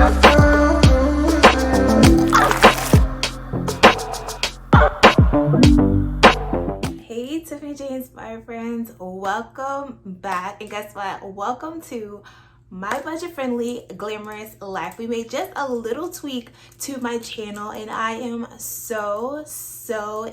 Hey Tiffany J Inspired friends, welcome back. And guess what? Welcome to my budget-friendly glamorous life. We made just a little tweak to my channel and I am so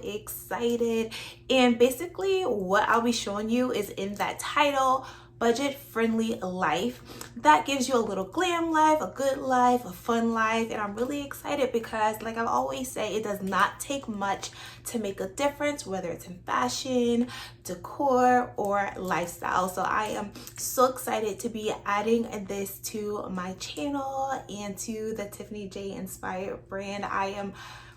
excited. And basically what I'll be showing you is in that title, budget-friendly life. That gives you a little glam life, a good life, a fun life. And I'm really excited because, like I always say, it does not take much to make a difference, whether it's in fashion, decor, or lifestyle. So I am so excited to be adding this to my channel and to the Tiffany J Inspired brand. I am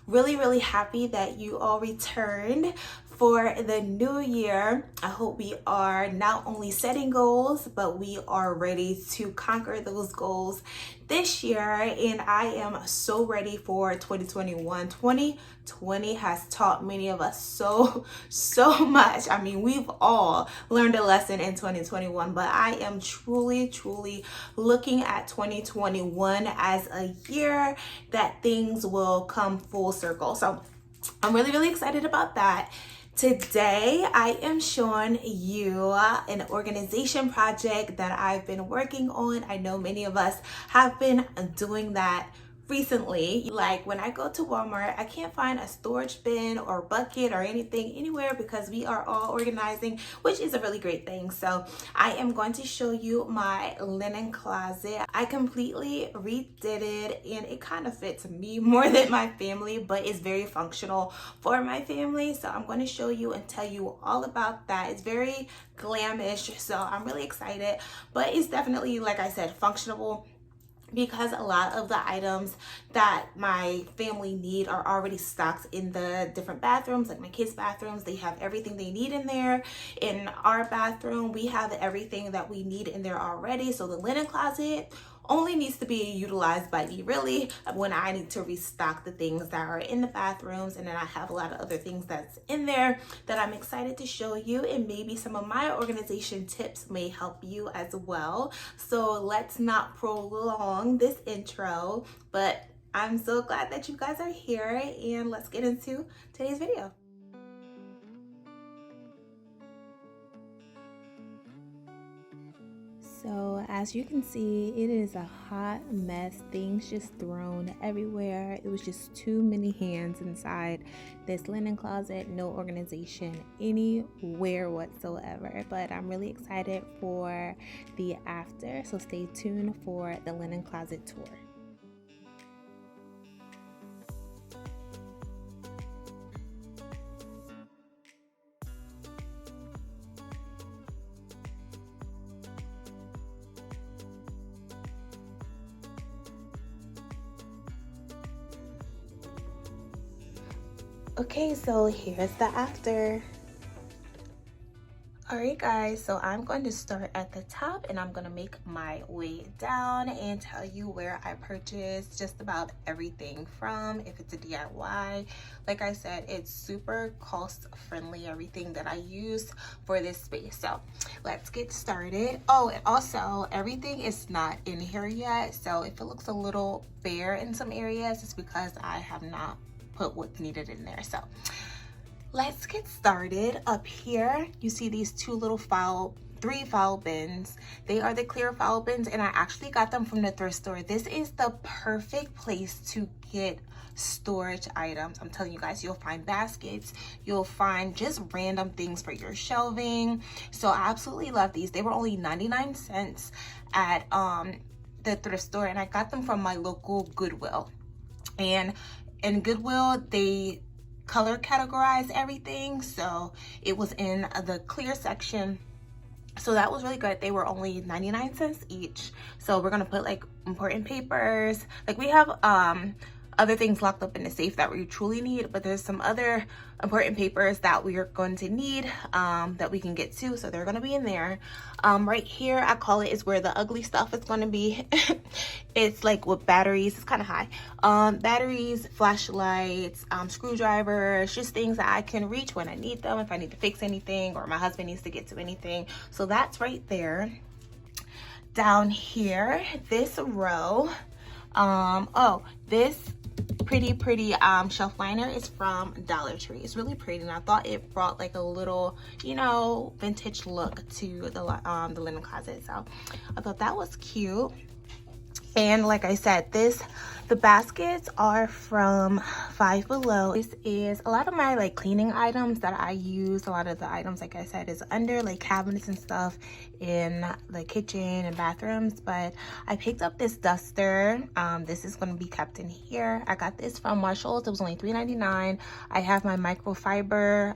really happy that you all returned for the new year. I hope we are not only setting goals, but we are ready to conquer those goals this year. And I am so ready for 2021. 2020 has taught many of us so much. I mean, we've all learned a lesson in 2021, but I am truly looking at 2021 as a year that things will come full circle. So I'm really excited about that. Today, I am showing you an organization project that I've been working on. I know many of us have been doing that recently. Like when I go to Walmart, I can't find a storage bin or bucket or anything anywhere because we are all organizing, which is a really great thing. So I am going to show you my linen closet. I completely redid it and it kind of fits me more than my family, but it's very functional for my family. So I'm going to show you and tell you all about that. It's very glamish, so I'm really excited, but it's definitely, like I said, functional, because a lot of the items that my family need are already stocked in the different bathrooms. Like my kids' bathrooms, they have everything they need in there. In our bathroom, we have everything that we need in there already. So the linen closet only needs to be utilized by me, really, when I need to restock the things that are in the bathrooms. And then I have a lot of other things that's in there that I'm excited to show you, and maybe some of my organization tips may help you as well. So let's not prolong this intro, but I'm so glad that you guys are here, and let's get into today's video. So as you can see, it is a hot mess. Things just thrown everywhere. It was just too many hands inside this linen closet. No organization anywhere whatsoever. But I'm really excited for the after. So stay tuned for the linen closet tour. Okay, so here's the after. Alright guys, so I'm going to start at the top and I'm going to make my way down and tell you where I purchased just about everything from. If it's a DIY, like I said, it's super cost friendly, everything that I use for this space. So let's get started. Oh, and also everything is not in here yet, so if it looks a little bare in some areas, it's because I have not put what's needed in there. So let's get started. Up here you see these three file bins. They are the clear file bins, and I actually got them from the thrift store. This is the perfect place to get storage items. I'm telling you guys, you'll find baskets, you'll find just random things for your shelving. So I absolutely love these. They were only 99 cents at the thrift store, and I got them from my local Goodwill. And in Goodwill, they color categorize everything, so it was in the clear section, so that was really good. They were only 99 cents each. So we're gonna put like important papers, like we have other things locked up in the safe that we truly need, but there's some other important papers that we are going to need that we can get to, so they're going to be in there. Right here, I call it, is where the ugly stuff is going to be. It's like with batteries, it's kind of high. Batteries, flashlights, screwdrivers, just things that I can reach when I need them, if I need to fix anything or my husband needs to get to anything. So that's right there. Down here, this row, Oh, this pretty shelf liner is from Dollar Tree. It's really pretty, and I thought it brought like a little, you know, vintage look to the linen closet. So I thought that was cute. And like I said, the baskets are from Five Below. This is a lot of my like cleaning items that I use. A lot of the items, like I said, is under like cabinets and stuff in the kitchen and bathrooms. But I picked up this duster. This is going to be kept in here. I got this from Marshalls. It was only $3.99. I have my microfiber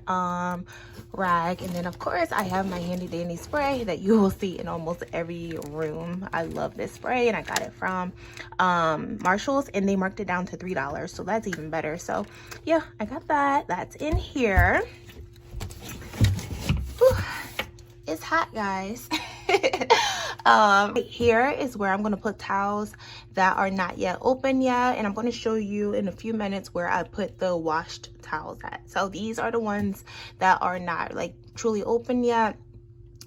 rag, and then of course I have my handy dandy spray that you will see in almost every room. I love this spray, and I got it from Marshalls, and they marked it down to $3, so that's even better. So yeah, I got that. That's in here. Whew. It's hot, guys. Here is where I'm going to put towels that are not yet open yet, and I'm going to show you in a few minutes where I put the washed towels at. So these are the ones that are not like truly open yet,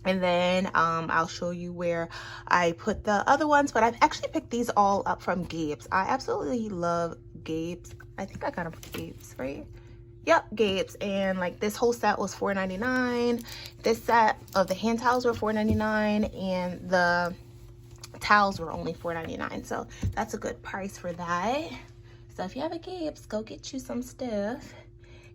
and then I'll show you where I put the other ones. But I've actually picked these all up from Gabe's. I absolutely love Gabe's. I think I got them from Gabe's, right? Yep, Gabe's. And like this whole set was $4.99. This set of the hand towels were $4.99, and the towels were only $4.99. So that's a good price for that. So if you have a Gabe's, go get you some stuff.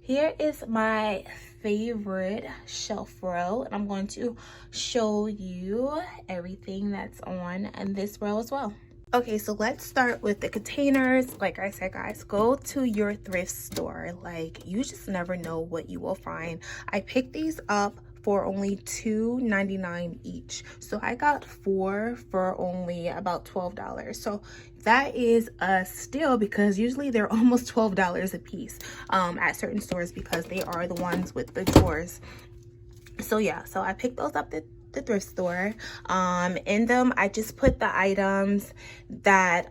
Here is my favorite shelf row, and I'm going to show you everything that's on this row as well. Okay, so let's start with the containers. Like I said, guys, go to your thrift store. Like, you just never know what you will find. I picked these up for only $2.99 each, so I got 4 for only about $12. So that is a steal, because usually they're almost $12 a piece at certain stores, because they are the ones with the drawers. So yeah, so I picked those up at the thrift store. In them I just put the items that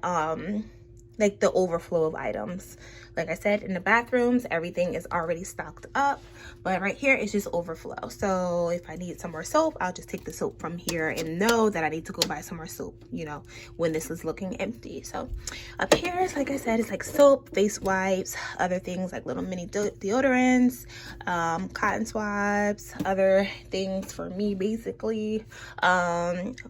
like the overflow of items. Like I said, in the bathrooms, everything is already stocked up, but right here it's just overflow. So if I need some more soap, I'll just take the soap from here and know that I need to go buy some more soap, you know, when this is looking empty. So up here, like I said, it's like soap, face wipes, other things like little mini deodorants, cotton swabs, other things for me, basically,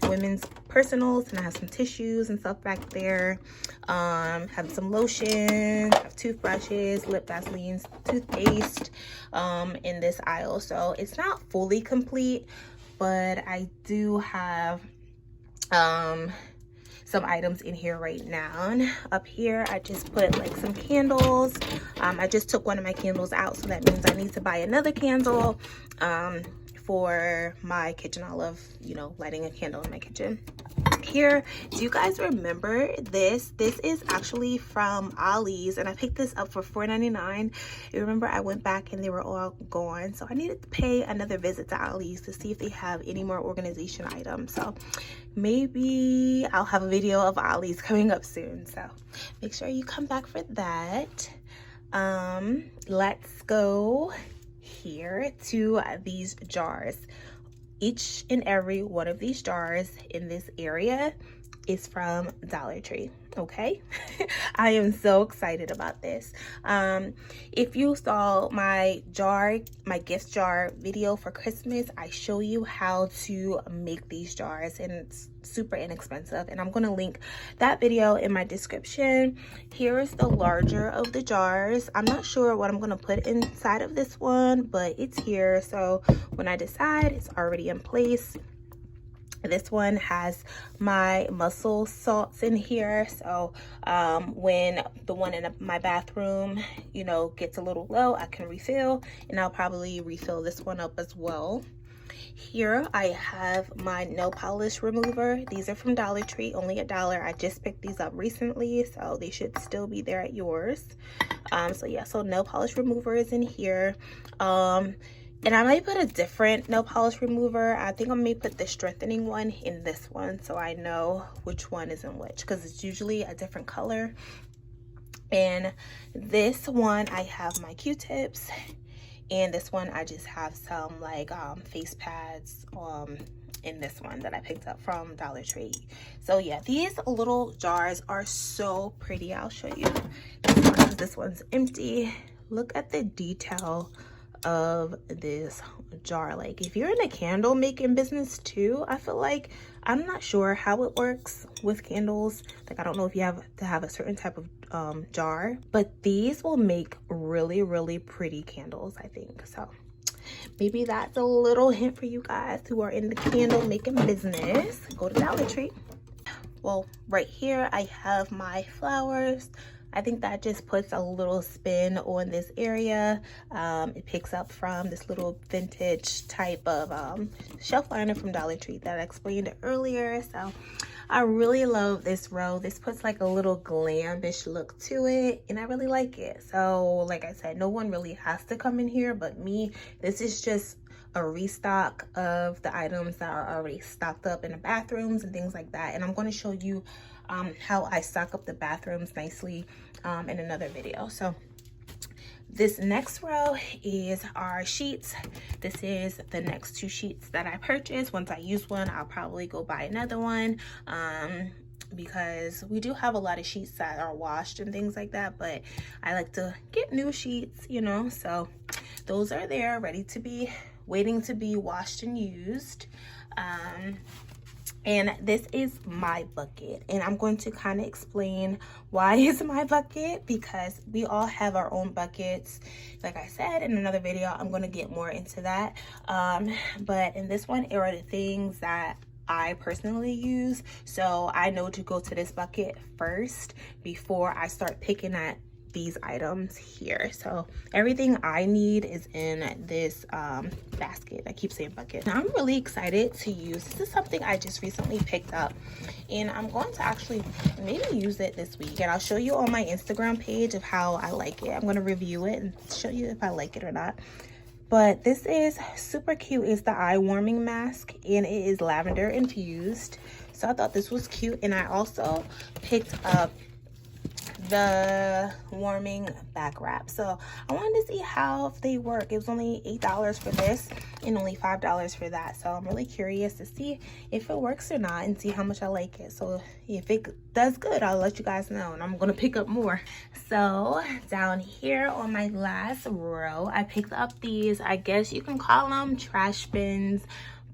women's personals, and I have some tissues and stuff back there. Have some lotion, have toothbrushes, lip Vaselines, toothpaste in this aisle. So it's not fully complete, but I do have some items in here right now. And up here I just put like some candles. I just took one of my candles out, so that means I need to buy another candle for my kitchen. I love, you know, lighting a candle in my kitchen. Here, do you guys remember this? This is actually from Ollie's, and I picked this up for $4.99. You remember I went back and they were all gone, so I needed to pay another visit to Ollie's to see if they have any more organization items. So maybe I'll have a video of Ollie's coming up soon, so make sure you come back for that. Let's go here to these jars. Each and every one of these jars in this area is from Dollar Tree, okay? I am so excited about this. If you saw my gift jar video for Christmas, I show you how to make these jars, and it's super inexpensive, and I'm going to link that video in my description. Here is the larger of the jars. I'm not sure what I'm going to put inside of this one, but it's here, so when I decide, it's already in place. This one has my mussel salts in here, so when the one in my bathroom, you know, gets a little low, I can refill, and I'll probably refill this one up as well. Here I have my nail polish remover. These are from Dollar Tree, only $1. I just picked these up recently, so they should still be there at yours. So yeah, so nail polish remover is in here. And I might put a different nail polish remover. I think I may put the strengthening one in this one, so I know which one is in which, because it's usually a different color. And this one I have my Q-tips, and this one I just have some like face pads in this one that I picked up from Dollar Tree. So yeah, these little jars are so pretty. I'll show you. This one's empty. Look at the detail of this jar. Like, if you're in a candle making business too, I feel like, I'm not sure how it works with candles. Like, I don't know if you have to have a certain type of jar, but these will make really, really pretty candles, I think. So maybe that's a little hint for you guys who are in the candle making business. Go to Dollar Tree. Well, right here I have my flowers. I think that just puts a little spin on this area. It picks up from this little vintage type of shelf liner from Dollar Tree that I explained earlier. So I really love this row. This puts like a little glamish look to it, and I really like it. So like I said, no one really has to come in here but me. This is just a restock of the items that are already stocked up in the bathrooms and things like that. And I'm going to show you how I stock up the bathrooms nicely in another video. So this next row is our sheets. This is the next 2 sheets that I purchased. Once I use one, I'll probably go buy another one, because we do have a lot of sheets that are washed and things like that, but I like to get new sheets, you know. So those are there ready to be, waiting to be washed and used. And this is my bucket, and I'm going to kind of explain why it's my bucket, because we all have our own buckets. Like I said in another video, I'm going to get more into that, but in this one, are the things that I personally use. So I know to go to this bucket first before I start picking at these items here. So everything I need is in this basket. I keep saying bucket. Now I'm really excited to use, this is something I just recently picked up, and I'm going to actually maybe use it this week, and I'll show you on my Instagram page of how I like it. I'm going to review it and show you if I like it or not. But this is super cute. It's the eye warming mask, and it is lavender infused. So I thought this was cute. And I also picked up the warming back wrap. So I wanted to see how they work. It was only $8 for this and only $5 for that. So I'm really curious to see if it works or not and see how much I like it. So if it does good, I'll let you guys know, and I'm gonna pick up more. So down here on my last row, I picked up these, I guess you can call them trash bins,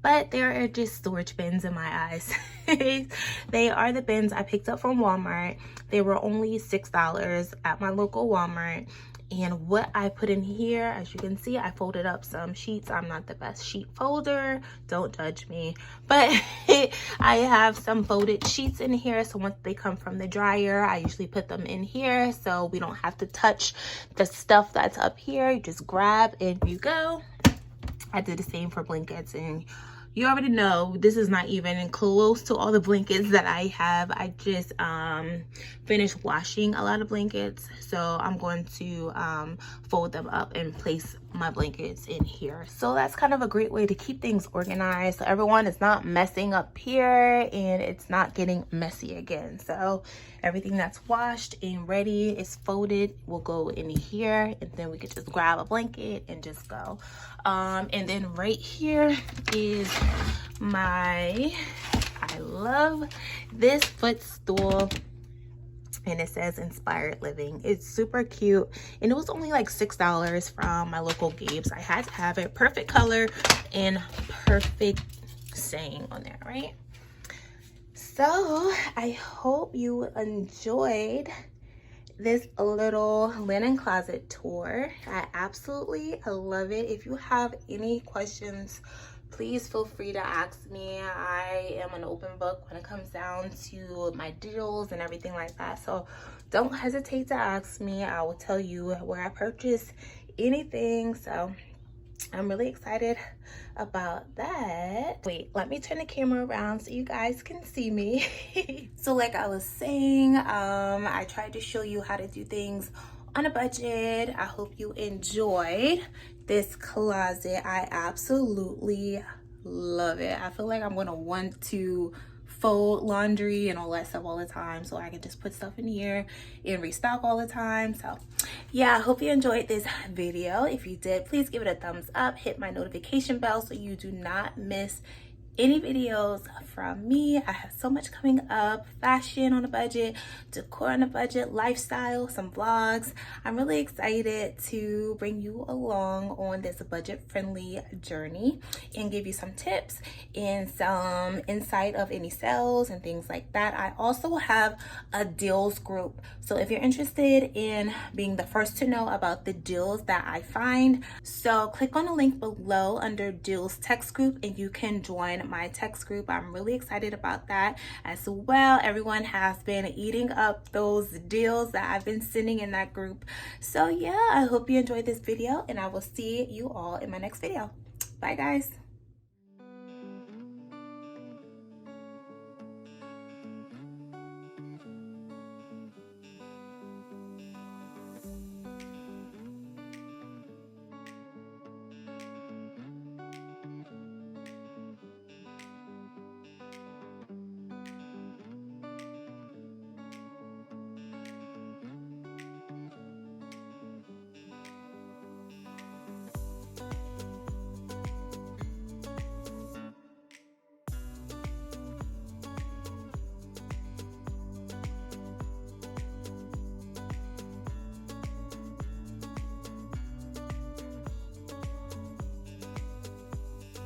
but they are just storage bins in my eyes. They are the bins I picked up from Walmart. They were only $6 at my local Walmart. And what I put in here, as you can see, I folded up some sheets. I'm not the best sheet folder, don't judge me, but I have some folded sheets in here. So once they come from the dryer, I usually put them in here so we don't have to touch the stuff that's up here. You just grab and you go. I did the same for blankets, and you already know this is not even close to all the blankets that I have. I just finished washing a lot of blankets, so I'm going to fold them up and place my blankets in here. So that's kind of a great way to keep things organized, so everyone is not messing up here and it's not getting messy again. So everything that's washed and ready is folded will go in here, and then we could just grab a blanket and just go. And then right here is I love this footstool, and it says inspired living. It's super cute, and it was only like $6 from my local Gabe's. I had to have it. Perfect color and perfect saying on there, right? So I hope you enjoyed this little linen closet tour. I absolutely love it. If you have any questions, please feel free to ask me. I am an open book when it comes down to my deals and everything like that. So don't hesitate to ask me. I will tell you where I purchased anything. So I'm really excited about that. Wait, let me turn the camera around so you guys can see me. So like I was saying, I tried to show you how to do things on a budget. I hope you enjoyed this closet. I absolutely love it. I feel like I'm gonna want to fold laundry and all that stuff all the time, so I can just put stuff in here and restock all the time. So yeah, I hope you enjoyed this video. If you did, please give it a thumbs up, hit my notification bell so you do not miss any videos from me. I have so much coming up: fashion on a budget, decor on a budget, lifestyle, some vlogs. I'm really excited to bring you along on this budget friendly journey and give you some tips and some insight of any sales and things like that. I also have a deals group, so if you're interested in being the first to know about the deals that I find, so click on the link below under deals text group and you can join my text group. I'm really excited about that as well. Everyone has been eating up those deals that I've been sending in that group. So yeah, I hope you enjoyed this video and I will see you all in my next video. Bye guys.